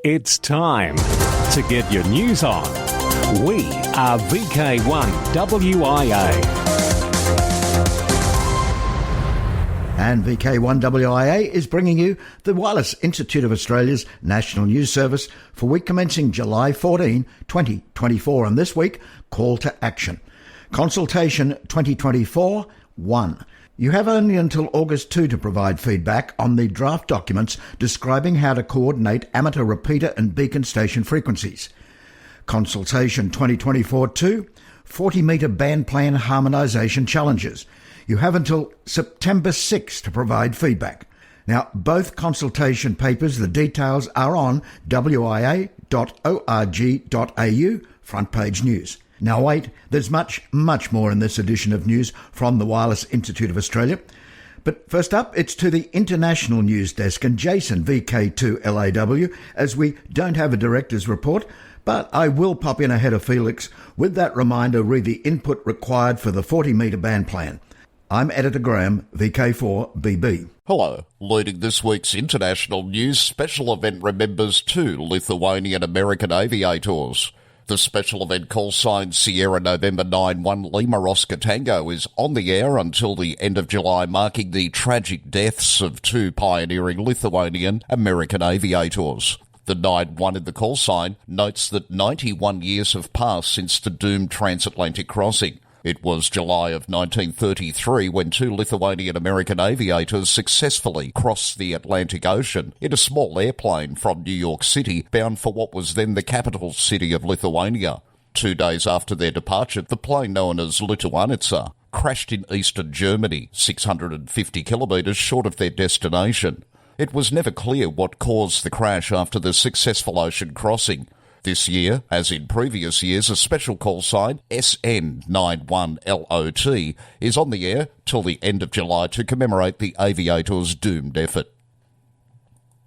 It's time to get your news on. We are VK1WIA. And VK1WIA is bringing you the Wireless Institute of Australia's National News Service for week commencing July 14, 2024. And this week, call to action. Consultation 2024-1. You have only until August 2 to provide feedback on the draft documents describing how to coordinate amateur repeater and beacon station frequencies. Consultation 2024-2. 40-metre band plan harmonisation challenges. You have until September 6 to provide feedback. Now, both consultation papers, the details are on wia.org.au, front page news. Now wait, there's much more in this edition of news from the Wireless Institute of Australia. But first up, it's to the International News Desk and Jason, VK2LAW, as we don't have a director's report, but I will pop in ahead of Felix with that reminder, read the input required for the 40-metre band plan. I'm Editor Graham, VK4BB. Hello. Leading this week's international news, special event remembers two Lithuanian American aviators. The special event call sign Sierra November 9-1 Lima Oscar Tango is on the air until the end of July, marking the tragic deaths of two pioneering Lithuanian American aviators. The 9-1 in the call sign notes that 91 years have passed since the doomed transatlantic crossing. It was July of 1933 when two Lithuanian-American aviators successfully crossed the Atlantic Ocean in a small airplane from New York City, bound for what was then the capital city of Lithuania. 2 days after their departure, the plane known as Lituanica crashed in eastern Germany, 650 kilometres short of their destination. It was never clear what caused the crash after the successful ocean crossing. This year, as in previous years, a special call sign, SN91LOT, is on the air till the end of July to commemorate the aviators' doomed effort.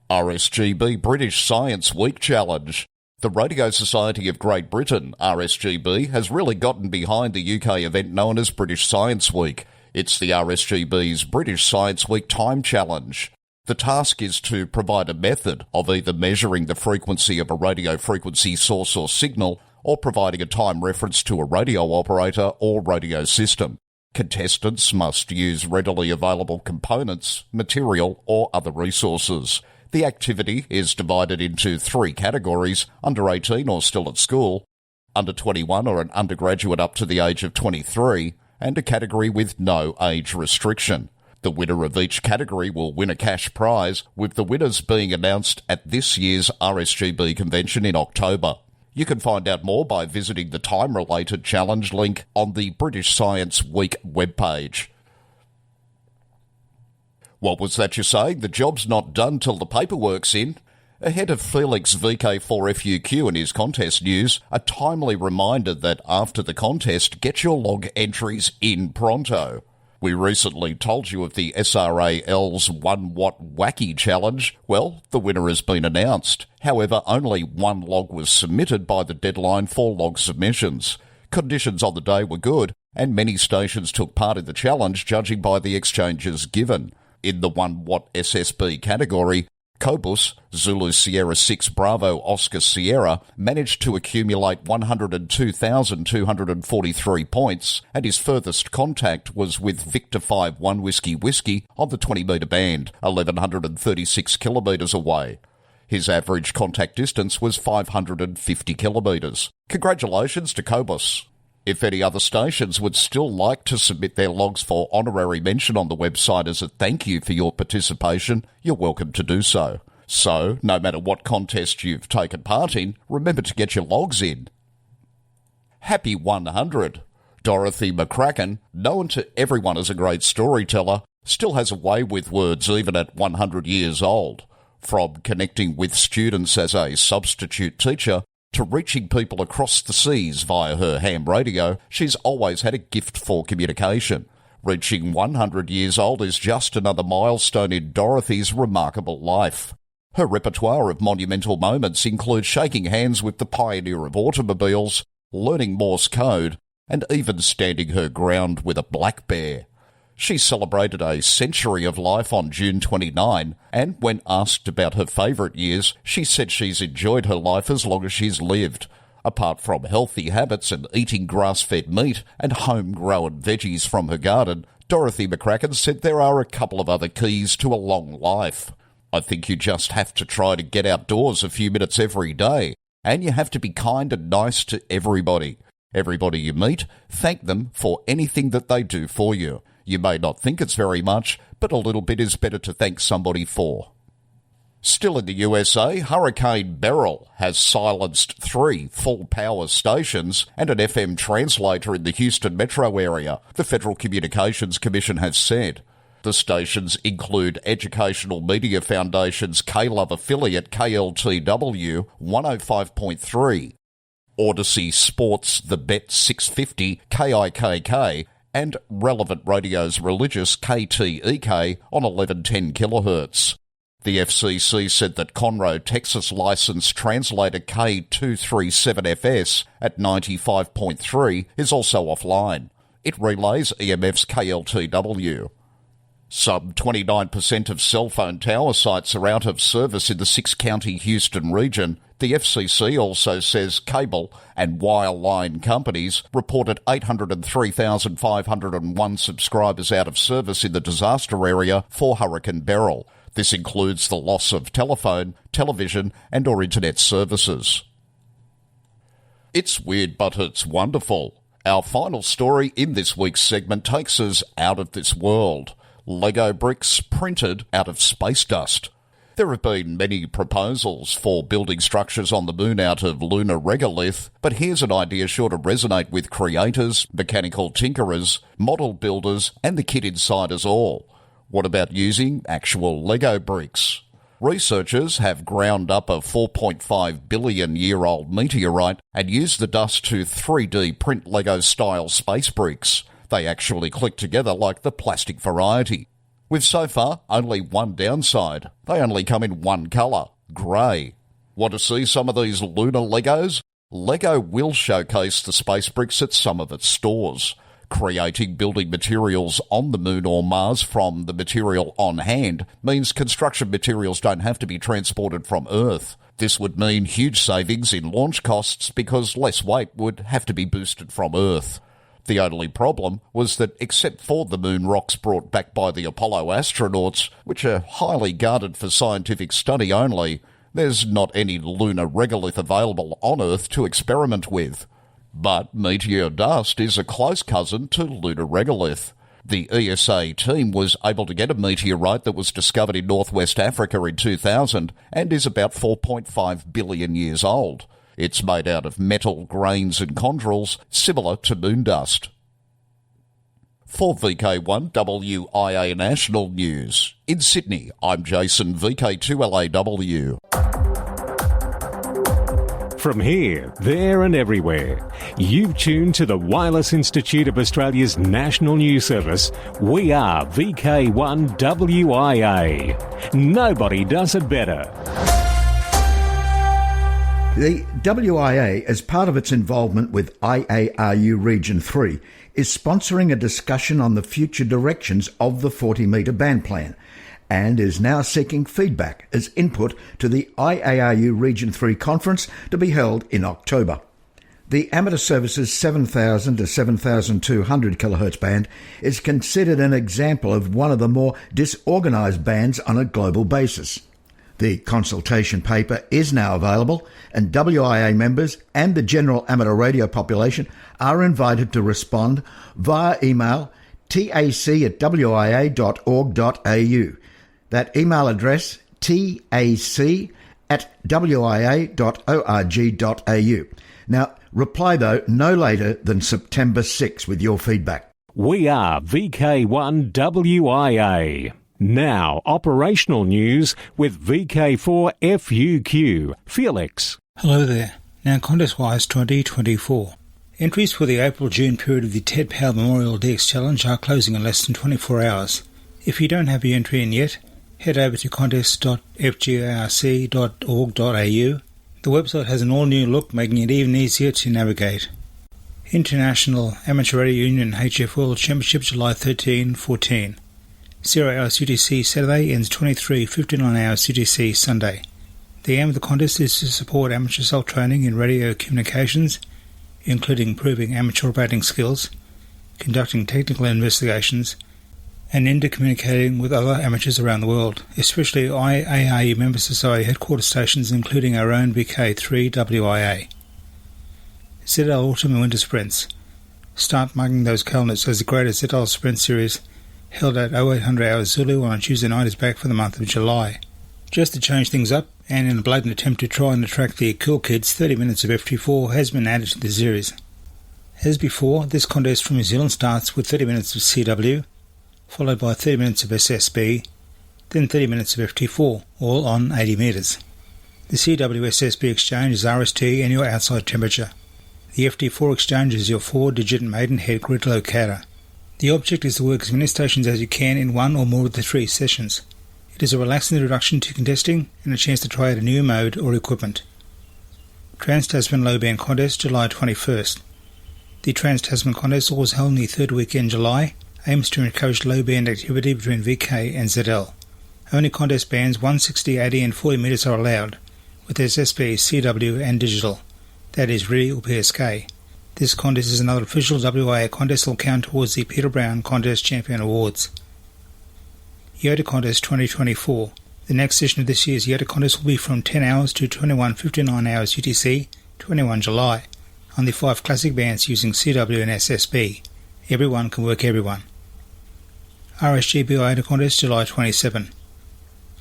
RSGB British Science Week Challenge. The Radio Society of Great Britain, RSGB, has really gotten behind the UK event known as British Science Week. It's the RSGB's British Science Week Time Challenge. The task is to provide a method of either measuring the frequency of a radio frequency source or signal, or providing a time reference to a radio operator or radio system. Contestants must use readily available components, material, or other resources. The activity is divided into 3 categories: under 18 or still at school, under 21 or an undergraduate up to the age of 23, and a category with no age restriction. The winner of each category will win a cash prize, with the winners being announced at this year's RSGB convention in October. You can find out more by visiting the time-related challenge link on the British Science Week webpage. What was that you're saying? The job's not done till the paperwork's in. Ahead of Felix VK4FUQ and his contest news, a timely reminder that after the contest, get your log entries in pronto. We recently told you of the SRAL's 1-watt wacky challenge. Well, the winner has been announced. However, only 1 log was submitted by the deadline for log submissions. Conditions on the day were good, and many stations took part in the challenge, judging by the exchanges given. In the 1-watt SSB category, Cobus, Zulu Sierra 6 Bravo Oscar Sierra, managed to accumulate 102,243 points, and his furthest contact was with Victor 5 1 Whiskey Whiskey on the 20-metre band, 1,136 kilometres away. His average contact distance was 550 kilometres. Congratulations to Cobus. If any other stations would still like to submit their logs for honorary mention on the website as a thank you for your participation, you're welcome to do so. So, no matter what contest you've taken part in, remember to get your logs in. Happy 100. Dorothy McCracken, known to everyone as a great storyteller, still has a way with words even at 100 years old. From connecting with students as a substitute teacher to reaching people across the seas via her ham radio, she's always had a gift for communication. Reaching 100 years old is just another milestone in Dorothy's remarkable life. Her repertoire of monumental moments include shaking hands with the pioneer of automobiles, learning Morse code, and even standing her ground with a black bear. She celebrated a century of life on June 29, and when asked about her favourite years, she said she's enjoyed her life as long as she's lived. Apart from healthy habits and eating grass-fed meat and home-grown veggies from her garden, Dorothy McCracken said there are a couple of other keys to a long life. I think you just have to try to get outdoors a few minutes every day, and you have to be kind and nice to everybody. Everybody you meet, thank them for anything that they do for you. You may not think it's very much, but a little bit is better to thank somebody for. Still in the USA, Hurricane Beryl has silenced 3 full-power stations and an FM translator in the Houston metro area, the Federal Communications Commission has said. The stations include Educational Media Foundation's K-Love affiliate KLTW 105.3, Odyssey Sports The Bet 650 KIKK, and Relevant Radio's religious KTEK on 1110 kHz. The FCC said that Conroe, Texas licensed translator K237FS at 95.3 is also offline. It relays EMF's KLTW. Some 29% of cell phone tower sites are out of service in the 6-county Houston region. The FCC also says cable and wireline companies reported 803,501 subscribers out of service in the disaster area for Hurricane Beryl. This includes the loss of telephone, television, and or internet services. It's weird, but it's wonderful. Our final story in this week's segment takes us out of this world. Lego bricks printed out of space dust. There have been many proposals for building structures on the moon out of lunar regolith, but here's an idea sure to resonate with creators, mechanical tinkerers, model builders, and the kit inside us all. What about using actual Lego bricks? Researchers have ground up a 4.5 billion year old meteorite and used the dust to 3D print Lego-style space bricks. They actually click together like the plastic variety. With so far only one downside. They only come in one colour, grey. Want to see some of these lunar Legos? Lego will showcase the space bricks at some of its stores. Creating building materials on the moon or Mars from the material on hand means construction materials don't have to be transported from Earth. This would mean huge savings in launch costs because less weight would have to be boosted from Earth. The only problem was that except for the moon rocks brought back by the Apollo astronauts, which are highly guarded for scientific study only, there's not any lunar regolith available on Earth to experiment with. But meteor dust is a close cousin to lunar regolith. The ESA team was able to get a meteorite that was discovered in northwest Africa in 2000 and is about 4.5 billion years old. It's made out of metal, grains and chondrules, similar to moon dust. For VK1WIA National News, in Sydney, I'm Jason, VK2LAW. From here, there and everywhere, you've tuned to the Wireless Institute of Australia's National News Service. We are VK1WIA. Nobody does it better. The WIA, as part of its involvement with IARU Region 3, is sponsoring a discussion on the future directions of the 40-metre band plan and is now seeking feedback as input to the IARU Region 3 conference to be held in October. The amateur service's 7,000 to 7,200 kHz band is considered an example of one of the more disorganised bands on a global basis. The consultation paper is now available, and WIA members and the general amateur radio population are invited to respond via email tac@wia.org.au. That email address, tac@wia.org.au. Now, reply though no later than September 6 with your feedback. We are VK1WIA. Now, operational news with VK4FUQ. Felix. Hello there. Now, contest-wise 2024. Entries for the April-June period of the Ted Powell Memorial DX Challenge are closing in less than 24 hours. If you don't have your entry in yet, head over to contest.fgarc.org.au. The website has an all-new look, making it even easier to navigate. International Amateur Radio Union HF World Championship July 13-14. 0 hours UTC Saturday ends 23:59 hours UTC Sunday. The aim of the contest is to support amateur self-training in radio communications, including improving amateur operating skills, conducting technical investigations, and intercommunicating with other amateurs around the world, especially IAA member society headquarters stations including our own VK1WIA. ZL Autumn and Winter Sprints. Start marking those calendars as the greatest ZL Sprint Series held at 0800 hours Zulu on Tuesday night is back for the month of July. Just to change things up, and in a blatant attempt to try and attract the cool kids, 30 minutes of FT4 has been added to the series. As before, this contest from New Zealand starts with 30 minutes of CW, followed by 30 minutes of SSB, then 30 minutes of FT4, all on 80 metres. The CW-SSB exchange is RST and your outside temperature. The FT4 exchange is your 4-digit Maidenhead grid locator. The object is to work as many stations as you can in one or more of the 3 sessions. It is a relaxing introduction to contesting and a chance to try out a new mode or equipment. Trans-Tasman Low Band Contest, July 21st. The Trans-Tasman Contest, always held in the third weekend in July, aims to encourage low band activity between VK and ZL. Only contest bands 160, 80 and 40 metres are allowed, with SSB, CW and digital, that is RE or PSK. This contest is another official WIA contest that will count towards the Peter Brown Contest Champion Awards. Yoda Contest 2024. The next session of this year's Yoda Contest will be from 10 hours to 21:59 hours UTC, 21 July, on the 5 classic bands using CW and SSB. Everyone can work everyone. RSGB Yoda Contest July 27.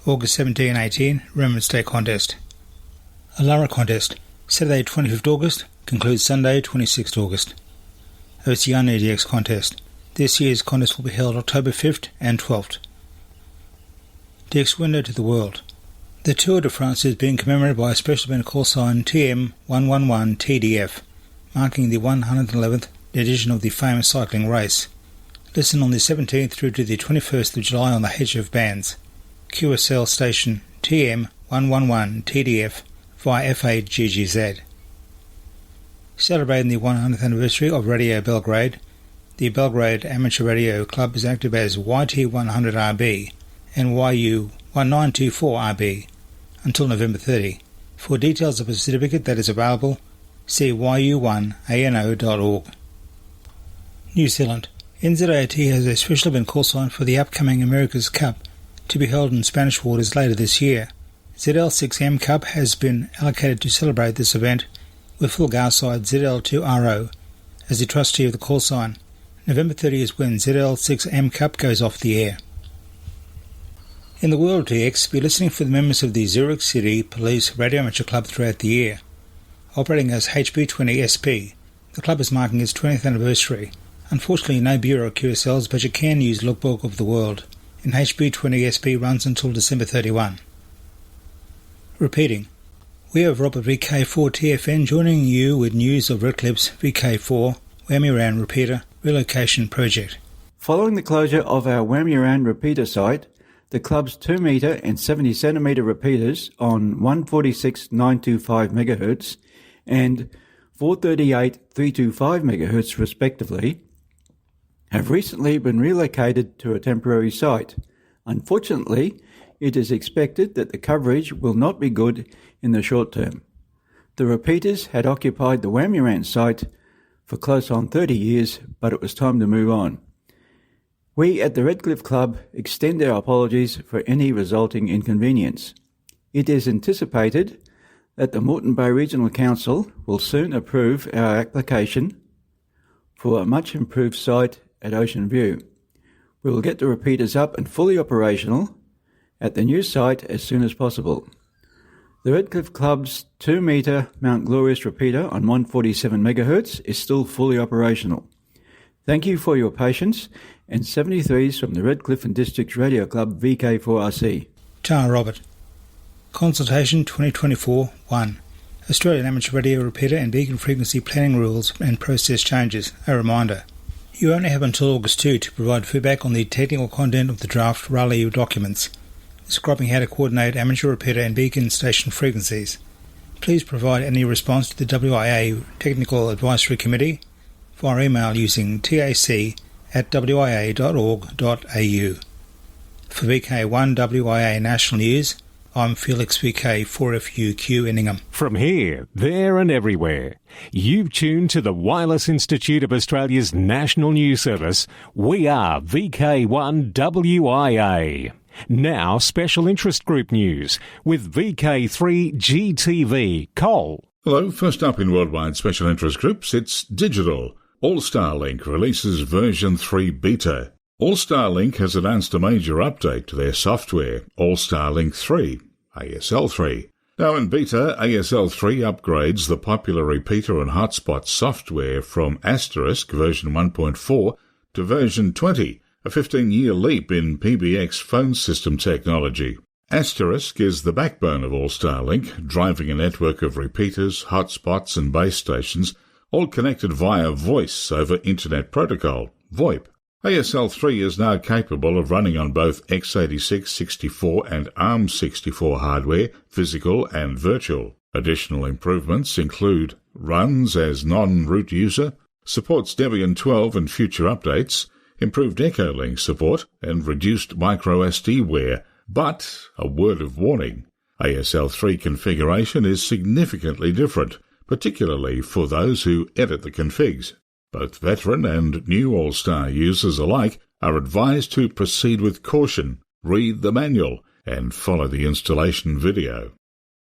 August 17 and 18, Remembrance Day Contest. Alara Contest, Saturday 25th August, concludes Sunday 26th August. Oceania DX Contest. This year's contest will be held October 5th and 12th. DX Window to the World. The Tour de France is being commemorated by a special event call sign TM111TDF, marking the 111th edition of the famous cycling race. Listen on the 17th through to the 21st of July on the HF bands. QSL station TM111TDF via F8GGZ. Celebrating the 100th anniversary of Radio Belgrade, the Belgrade Amateur Radio Club is active as YT100RB and YU1924RB until November 30. For details of a certificate that is available, see yu1ano.org. New Zealand. NZAT has a special event call sign for the upcoming America's Cup to be held in Spanish waters later this year. ZL6M Cup has been allocated to celebrate this event with full garside ZL2RO as the trustee of the call sign. November 30 is when ZL6M Cup goes off the air. In the world of DX, be listening for the members of the Zurich City Police Radio Amateur Club throughout the year. Operating as HB20SP, the club is marking its 20th anniversary. Unfortunately, no Bureau QSLs, but you can use Lookbook of the World, and HB20SP runs until December 31. Repeating. We have Robert VK4TFN joining you with news of Redcliffe's VK4 Wamiran Repeater Relocation Project. Following the closure of our Wamiran Repeater site, the club's 2 metre and 70 centimetre repeaters on 146.925 MHz and 438.325 MHz respectively have recently been relocated to a temporary site. Unfortunately, it is expected that the coverage will not be good in the short term. The repeaters had occupied the Wamiran site for close on 30 years, but it was time to move on. We at the Redcliffe Club extend our apologies for any resulting inconvenience. It is anticipated that the Moreton Bay Regional Council will soon approve our application for a much improved site at Ocean View. We will get the repeaters up and fully operational at the new site as soon as possible. The Redcliffe Club's 2 metre Mount Glorious repeater on 147 MHz is still fully operational. Thank you for your patience, and 73s from the Redcliffe and Districts Radio Club VK4RC. Ta Robert. Consultation 2024-1. Australian Amateur Radio Repeater and Beacon Frequency Planning Rules and Process Changes. A reminder. You only have until August 2 to provide feedback on the technical content of the draft Raleigh documents, describing how to coordinate amateur repeater and beacon station frequencies. Please provide any response to the WIA Technical Advisory Committee via email using tac@wia.org.au. For VK1WIA National News, I'm Felix VK4FUQ in Ingham. From here, there and everywhere, you've tuned to the Wireless Institute of Australia's National News Service. We are VK1WIA. Now, special interest group news with VK3GTV. Cole. Hello, first up in Worldwide Special Interest Groups, it's digital. All-Starlink releases version 3 beta. All-Starlink has announced a major update to their software, All-Starlink 3, ASL 3. Now in beta, ASL 3 upgrades the popular repeater and hotspot software from Asterisk version 1.4 to version 20, a 15-year leap in PBX phone system technology. Asterisk is the backbone of All-Starlink, driving a network of repeaters, hotspots and base stations, all connected via voice over Internet Protocol, VoIP. ASL 3 is now capable of running on both x86, 64 and ARM64 hardware, physical and virtual. Additional improvements include runs as non-root user, supports Debian 12 and future updates, improved Echolink support and reduced microSD wear. But, a word of warning, ASL 3 configuration is significantly different, particularly for those who edit the configs. Both veteran and new All-Star users alike are advised to proceed with caution, read the manual, and follow the installation video.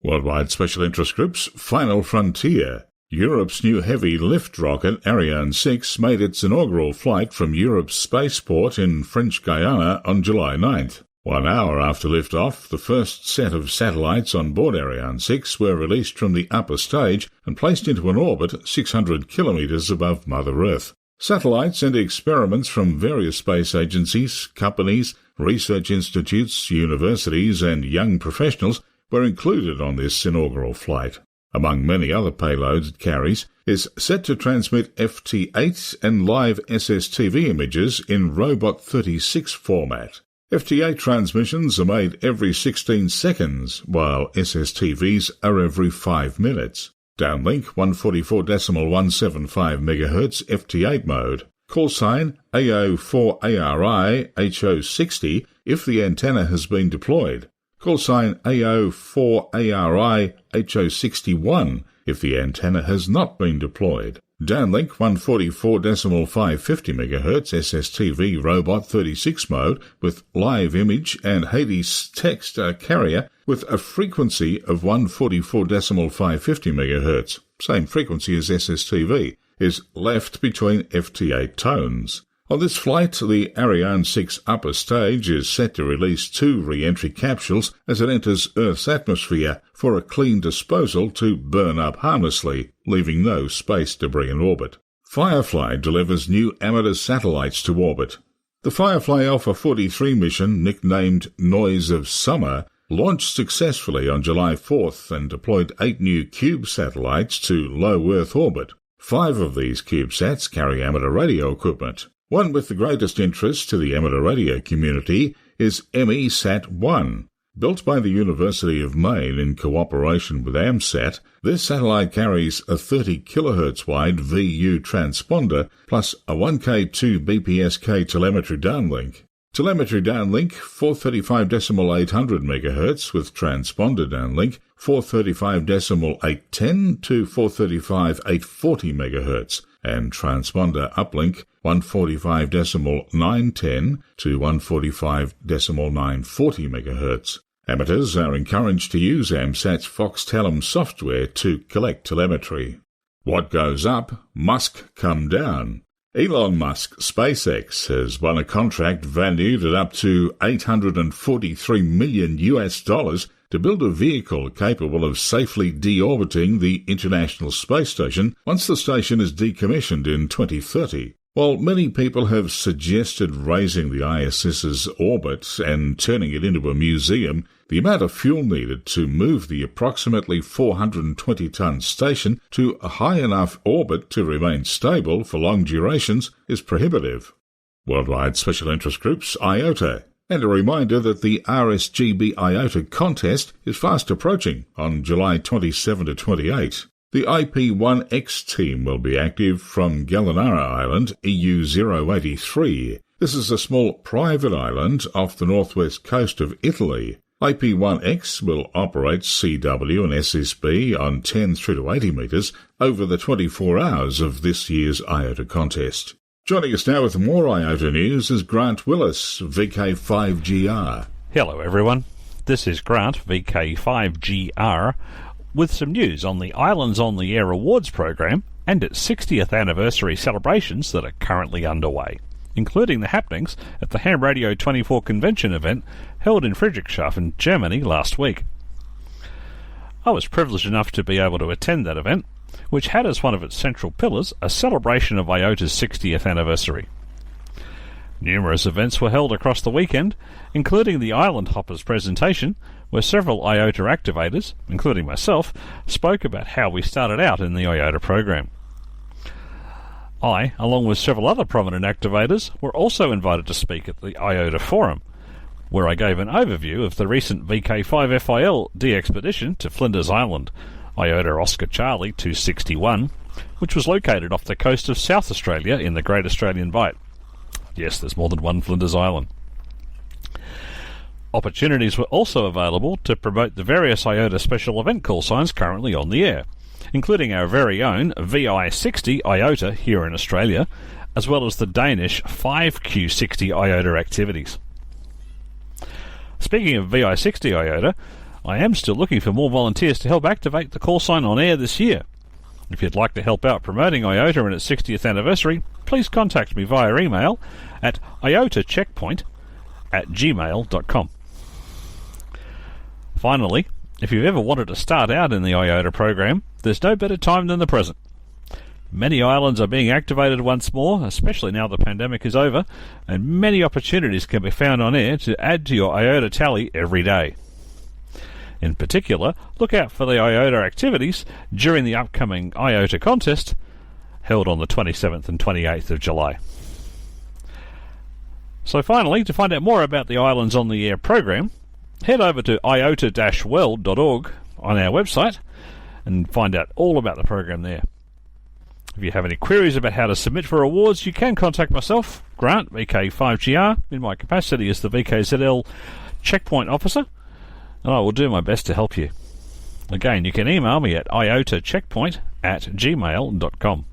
Worldwide Special Interest Group's Final Frontier. Europe's new heavy lift rocket Ariane 6 made its inaugural flight from Europe's spaceport in French Guiana on July 9th. 1 hour after liftoff, the first set of satellites on board Ariane 6 were released from the upper stage and placed into an orbit 600 kilometres above Mother Earth. Satellites and experiments from various space agencies, companies, research institutes, universities and young professionals were included on this inaugural flight. Among many other payloads it carries, is set to transmit FT8 and live SSTV images in Robot 36 format. FT8 transmissions are made every 16 seconds, while SSTVs are every 5 minutes. Downlink 144.175 MHz FT8 mode. Call sign AO4ARI HO60 if the antenna has been deployed. Call sign AO4ARI HO61 if the antenna has not been deployed. Downlink 144.550 MHz SSTV Robot 36 mode with live image and Hades text carrier with a frequency of 144.550 MHz, same frequency as SSTV, is left between FT8 tones. On this flight, the Ariane 6 upper stage is set to release 2 re-entry capsules as it enters Earth's atmosphere for a clean disposal to burn up harmlessly, leaving no space debris in orbit. Firefly delivers new amateur satellites to orbit. The Firefly Alpha 43 mission, nicknamed Noise of Summer, launched successfully on July 4th and deployed 8 new CubeSat satellites to low Earth orbit. 5 of these CubeSats carry amateur radio equipment. One with the greatest interest to the amateur radio community is MESAT-1. Built by the University of Maine in cooperation with AMSAT, this satellite carries a 30 kHz wide VU transponder plus a 1K2 BPSK telemetry downlink. Telemetry downlink 435.800 MHz with transponder downlink 435.810 to 435.840 MHz. And transponder uplink 145.910 to 145.940 MHz. Amateurs are encouraged to use AMSAT's Foxtelum software to collect telemetry. What goes up must come down. Elon Musk SpaceX has won a contract valued at up to $843 million to build a vehicle capable of safely deorbiting the International Space Station once the station is decommissioned in 2030. While many people have suggested raising the ISS's orbit and turning it into a museum, the amount of fuel needed to move the approximately 420-ton station to a high enough orbit to remain stable for long durations is prohibitive. Worldwide Special Interest Groups IOTA. And a reminder that the RSGB IOTA contest is fast approaching on July 27 to 28. The IP1X team will be active from Gallinara Island, EU 083. This is a small private island off the northwest coast of Italy. IP1X will operate CW and SSB on 10 through to 80 metres over the 24 hours of this year's IOTA contest. Joining us now with more IOTA news is Grant Willis, VK1WIA. Hello everyone, this is Grant, VK1WIA, with some news on the Islands on the Air Awards program and its 60th anniversary celebrations that are currently underway, including the happenings at the Ham Radio 24 convention event held in Friedrichshafen, Germany last week. I was privileged enough to be able to attend that event, which had as one of its central pillars a celebration of IOTA's 60th anniversary. Numerous events were held across the weekend, including the Island Hoppers presentation, where several IOTA activators, including myself, spoke about how we started out in the IOTA program. I, along with several other prominent activators, were also invited to speak at the IOTA Forum, where I gave an overview of the recent VK5FIL de-expedition to Flinders Island, IOTA Oscar Charlie 261, which was located off the coast of South Australia in the Great Australian Bight. Yes, there's more than one Flinders Island. Opportunities were also available to promote the various IOTA special event call signs currently on the air, including our very own VI60 IOTA here in Australia, as well as the Danish 5Q60 IOTA activities. Speaking of VI60 IOTA, I am still looking for more volunteers to help activate the call sign on air this year. If you'd like to help out promoting IOTA and its 60th anniversary, please contact me via email at iotacheckpoint@gmail.com. Finally, if you've ever wanted to start out in the IOTA program, there's no better time than the present. Many islands are being activated once more, especially now the pandemic is over, and many opportunities can be found on air to add to your IOTA tally every day. In particular, look out for the IOTA activities during the upcoming IOTA contest, held on the 27th and 28th of July. So finally, to find out more about the Islands on the Air program, head over to iota-world.org on our website and find out all about the program there. If you have any queries about how to submit for awards, you can contact myself, Grant, VK1WIA, in my capacity as the VKZL Checkpoint Officer, and I will do my best to help you. Again, you can email me at iotacheckpoint@gmail.com.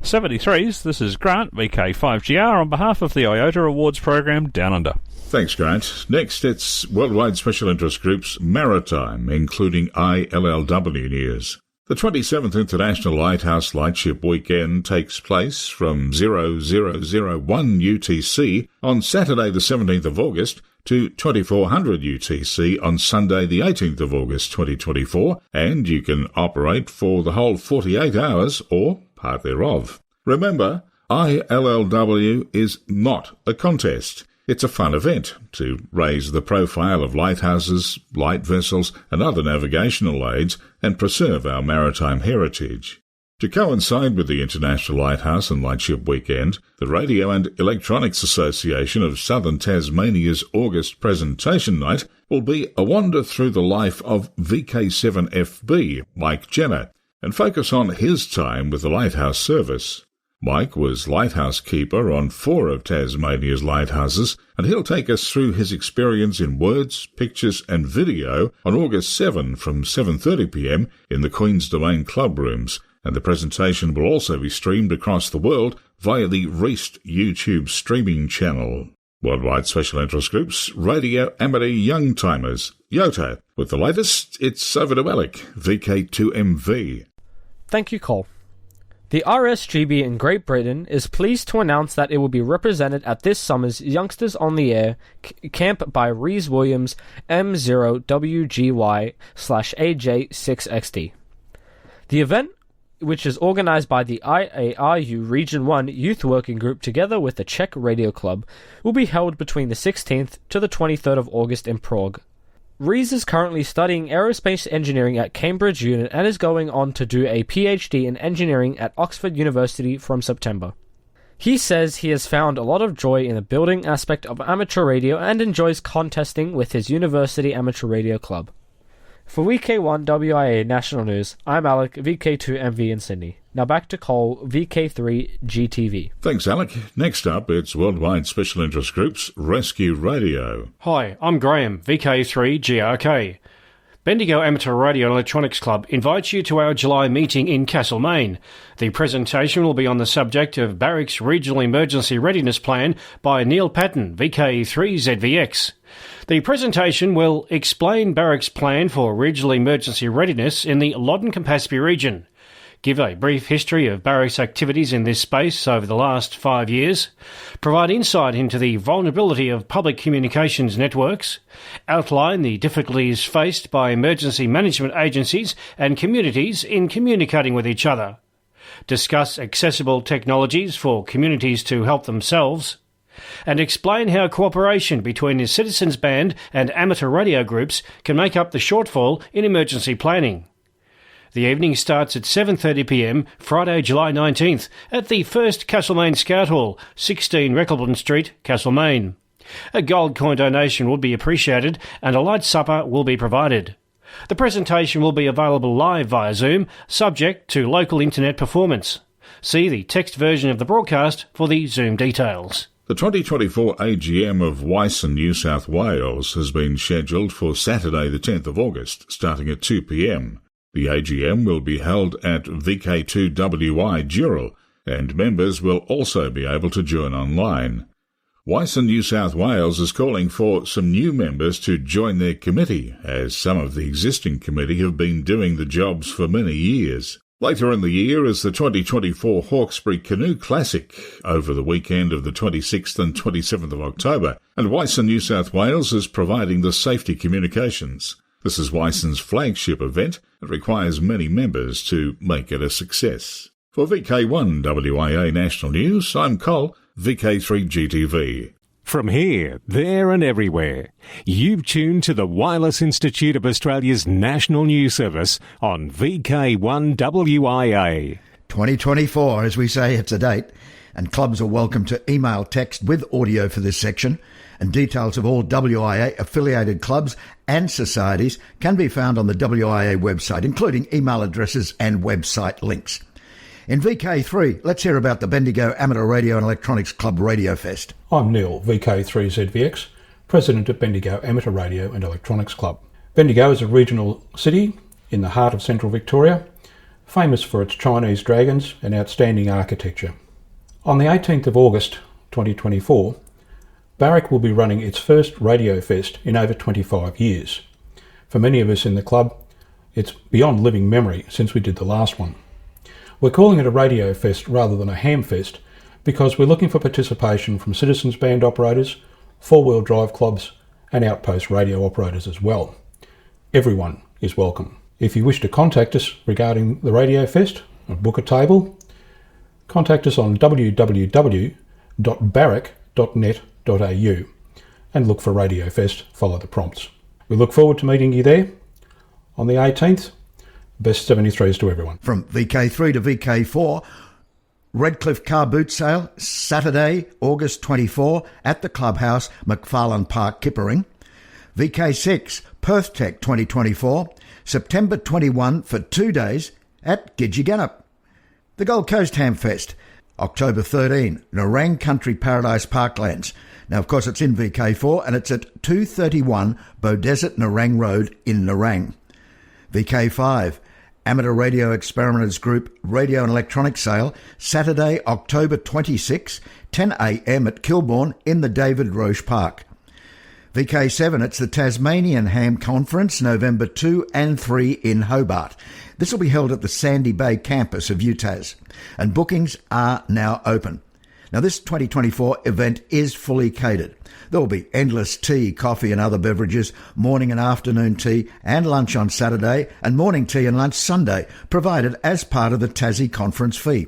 73s, this is Grant, VK1WIA, on behalf of the IOTA Awards program Down Under. Thanks, Grant. Next, it's Worldwide Special Interest Groups Maritime, including ILLW news. The 27th International Lighthouse Lightship Weekend takes place from 0001 UTC on Saturday the 17th of August to 2400 UTC on Sunday the 18th of August 2024, and you can operate for the whole 48 hours or part thereof. Remember, ILLW is not a contest. It's a fun event to raise the profile of lighthouses, light vessels and other navigational aids and preserve our maritime heritage. To coincide with the International Lighthouse and Lightship Weekend, the Radio and Electronics Association of Southern Tasmania's August presentation night will be a wander through the life of VK7FB, Mike Jenner, and focus on his time with the Lighthouse Service. Mike was lighthouse keeper on 4 of Tasmania's lighthouses, and he'll take us through his experience in words, pictures and video on August 7 from 7:30pm in the Queen's Domain Club Rooms, and the presentation will also be streamed across the world via the Reist YouTube streaming channel. Worldwide Special Interest Groups, Radio Amateur Young Timers, YOTA. With the latest, it's over to Alec, VK2MV. Thank you, Cole. The RSGB in Great Britain is pleased to announce that it will be represented at this summer's Youngsters on the Air camp by Rhys Williams M0WGY/AJ6XD. The event, which is organised by the IARU Region 1 Youth Working Group together with the Czech Radio Club, will be held between the 16th to the 23rd of August in Prague. Rhys is currently studying aerospace engineering at Cambridge Unit and is going on to do a PhD in engineering at Oxford University from September. He says he has found a lot of joy in the building aspect of amateur radio and enjoys contesting with his university amateur radio club. For VK1WIA National News, I'm Alec, VK2MV in Sydney. Now back to Cole, VK3GTV. Thanks, Alec. Next up, it's Worldwide Special Interest Groups Rescue Radio. Hi, I'm Graham, VK3GRK. Bendigo Amateur Radio and Electronics Club invites you to our July meeting in Castlemaine. The presentation will be on the subject of Barrick's Regional Emergency Readiness Plan by Neil Patton, VK3ZVX. The presentation will explain Barrick's plan for regional emergency readiness in the Loddon-Campaspe region, give a brief history of Barrick's activities in this space over the last 5 years, provide insight into the vulnerability of public communications networks, outline the difficulties faced by emergency management agencies and communities in communicating with each other, discuss accessible technologies for communities to help themselves, and explain how cooperation between the citizens band and amateur radio groups can make up the shortfall in emergency planning. The evening starts at 7:30pm, Friday, July 19th, at the First Castlemaine Scout Hall, 16 Recklebon Street, Castlemaine. A gold coin donation would be appreciated and a light supper will be provided. The presentation will be available live via Zoom, subject to local internet performance. See the text version of the broadcast for the Zoom details. The 2024 AGM of WIA in New South Wales has been scheduled for Saturday the 10th of August, starting at 2pm. The AGM will be held at VK1WIA Dural, and members will also be able to join online. WIA New South Wales is calling for some new members to join their committee, as some of the existing committee have been doing the jobs for many years. Later in the year is the 2024 Hawkesbury Canoe Classic over the weekend of the 26th and 27th of October, and WIA New South Wales is providing the safety communications. This is WIA's flagship event. It requires many members to make it a success. For VK1WIA National News, I'm Cole, VK3GTV. From here, there and everywhere, you've tuned to the Wireless Institute of Australia's National News Service on VK1WIA. 2024, as we say, it's a date, and clubs are welcome to email text with audio for this section, and details of all WIA affiliated clubs and societies can be found on the WIA website, including email addresses and website links. In VK3, let's hear about the Bendigo Amateur Radio and Electronics Club Radio Fest. I'm Neil, VK3ZVX, President of Bendigo Amateur Radio and Electronics Club. Bendigo is a regional city in the heart of central Victoria, famous for its Chinese dragons and outstanding architecture. On the 18th of August 2024, Barrick will be running its first Radio Fest in over 25 years. For many of us in the club, it's beyond living memory since we did the last one. We're calling it a Radio Fest rather than a Ham Fest because we're looking for participation from citizens band operators, four-wheel drive clubs and outpost radio operators as well. Everyone is welcome. If you wish to contact us regarding the Radio Fest or book a table, contact us on www.barrick.net.au and look for Radio Fest, follow the prompts. We look forward to meeting you there on the 18th. Best 73s to everyone. From VK3 to VK4, Redcliffe Car Boot Sale, Saturday, August 24 at the Clubhouse, McFarlane Park, Kippering. VK6, Perth Tech 2024, September 21 for 2 days at Gidgegannup. The Gold Coast Hamfest, October 13, Nerang Country Paradise Parklands. Now, of course, it's in VK4 and it's at 231 Beaudesert Nerang Road in Nerang. VK5, Amateur Radio Experimenters Group Radio and Electronics Sale, Saturday, October 26, 10 a.m. at Kilbourne in the David Roche Park. VK7, it's the Tasmanian Ham Conference, November 2 and 3 in Hobart. This will be held at the Sandy Bay campus of UTAS, and bookings are now open. Now, this 2024 event is fully catered. There will be endless tea, coffee and other beverages, morning and afternoon tea and lunch on Saturday, and morning tea and lunch Sunday, provided as part of the Tassie conference fee.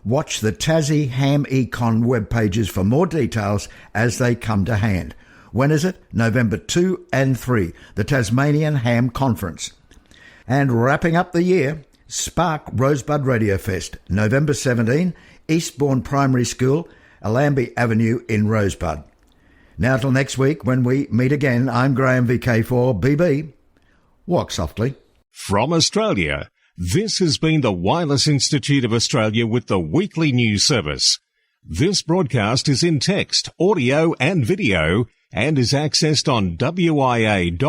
Watch the Tassie Ham Econ web pages for more details as they come to hand. When is it? November 2 and 3, the Tasmanian Ham Conference. And wrapping up the year, Spark Rosebud Radio Fest, November 17, Eastbourne Primary School, Allambie Avenue in Rosebud. Now till next week when we meet again, I'm Graham, VK4BB. Walk softly. From Australia, this has been the Wireless Institute of Australia with the weekly news service. This broadcast is in text, audio and video and is accessed on wia.org.au.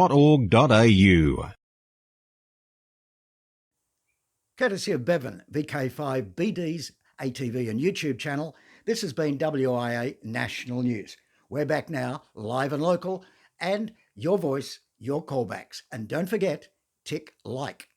Courtesy of Bevan, VK5BD's ATV and YouTube channel, this has been WIA National News. We're back now, live and local, and your voice, your callbacks. And don't forget, tick like.